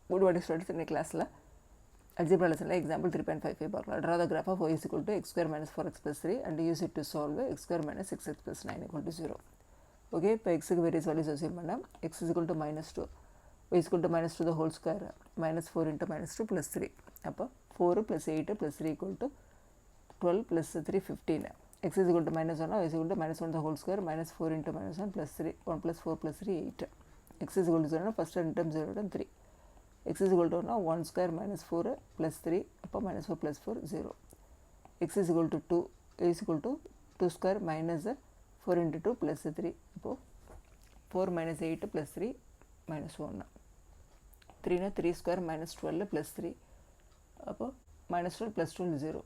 Good morning students. In class la algebra lesson la example 3.55 பார்க்கலாம். Draw the graph of y is equal to x square minus 4x plus 3 and use it to solve x square minus 6x plus 9 equal to 0. Okay, இப்போ x க்கு various values assume பண்ணா x is equal to minus 2, y is equal to minus 2 the whole square, minus 4 into minus 2 plus 3. அப்போ 4 plus 8 plus 3 equal to 12 plus 3 15. X is equal to minus 1, y is equal to minus 1 the whole square, minus 4 into minus 1 plus 3, 1 plus 4 plus 3 8. X is equal to 0, first term 0 and 3. X is equal to 1 square minus 4 plus 3, அப்போ minus 4 plus 4 0. X is equal to 2, y is equal to 2 square minus 4 into 2 plus 3, அப்போ 4 minus 8 plus 3 minus 1. 3 na 3 square minus 12 plus 3, அப்போ minus 12 plus 12 0.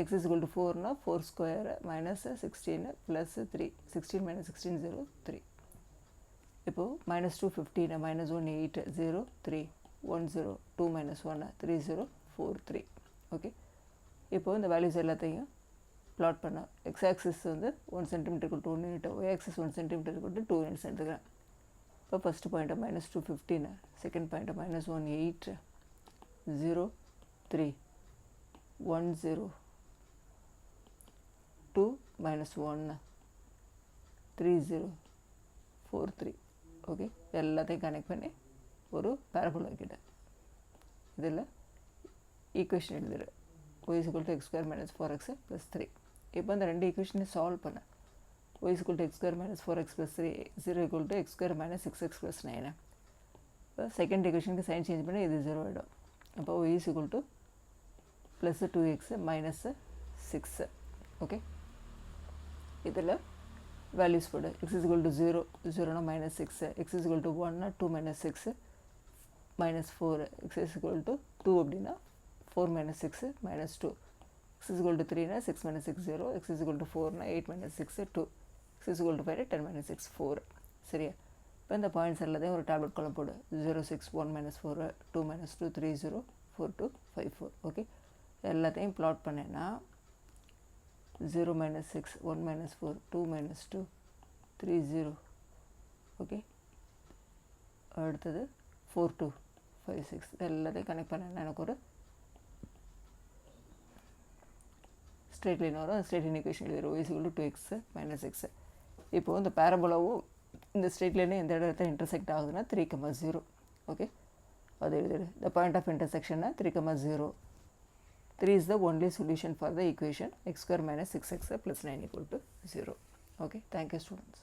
X is equal to 4 na 4 square minus 16 plus 3, 16 minus 16 0 3. இப்போ minus 2 15, minus 1 8 0 3 1 0 2 minus 1 3 0 4 3. Okay, இப்போ இந்த values எல்லாத்தையும் plot பண்ண X axis வந்து 1 centimetre to 1 unit, Y axis 1 centimetre to 2 units எடுத்துக்கிறேன். இப்போ first பாயிண்ட்டை minus 2 15, செகண்ட் பாயிண்ட்டை minus 1 8 0 3 1 0 2 minus 1 3 0 4 3. ஓகே, எல்லாத்தையும் கனெக்ட் பண்ணி ஒரு பேரபோலா வைக்கிட்டேன். இதில் equation எழுதிடு, y is equal to x square minus 4x plus 3. இப்போ இந்த ரெண்டு ஈக்குவேஷனையும் சால்வ் பண்ண y is equal to x square minus 4x plus 3 0 equal to x square minus 6x plus 9. இப்போ second ஈக்குவேஷனுக்கு sign change பண்ணி இது 0 ஆகிடும். அப்போ y is equal to plus 2x minus 6. Okay, இதில் values போடு. X is equal to 0, 0 na minus 6, x is equal to 1 na 2 minus 6 minus 4, x is equal to 2 அப்படின்னா 4 minus 6 minus 2, x is equal to 3 na 6 minus 6 0, x is equal to 4 na 8 minus 6 2, x is equal to 5 10 minus 6 4. சரியா, இப்போ இந்த points எல்லாத்தையும் ஒரு tablet காலம் போடு. 0 6 1 minus 4 2 minus 2 3 0 4 2 5 4. Okay, எல்லாத்தையும் plot பண்ணேன்னா 0 minus 6 1 minus 4 2 minus 2 3 0. ஓகே, அடுத்தது 4 2 5 6 எல்லாத்தையும் கனெக்ட் பண்ணேன்னா எனக்கு ஒரு ஸ்ட்ரெயிட் லைன் வரும். ஸ்ட்ரெயிட் லைன் ஈக்குவேஷன் எழுதிடும், y is equal to 2x minus x. இப்போது இந்த பேரபோலாவும் இந்த ஸ்ட்ரெயிட் லைனும் எந்த இடத்துல இன்டர்செக்ட் ஆகுதுன்னா 3, 0. ஓகே, அது எழுதிடு. the point of intersection 3, 0. 3 is the only solution for the equation x square minus 6x plus 9 equal to 0. Okay, thank you students.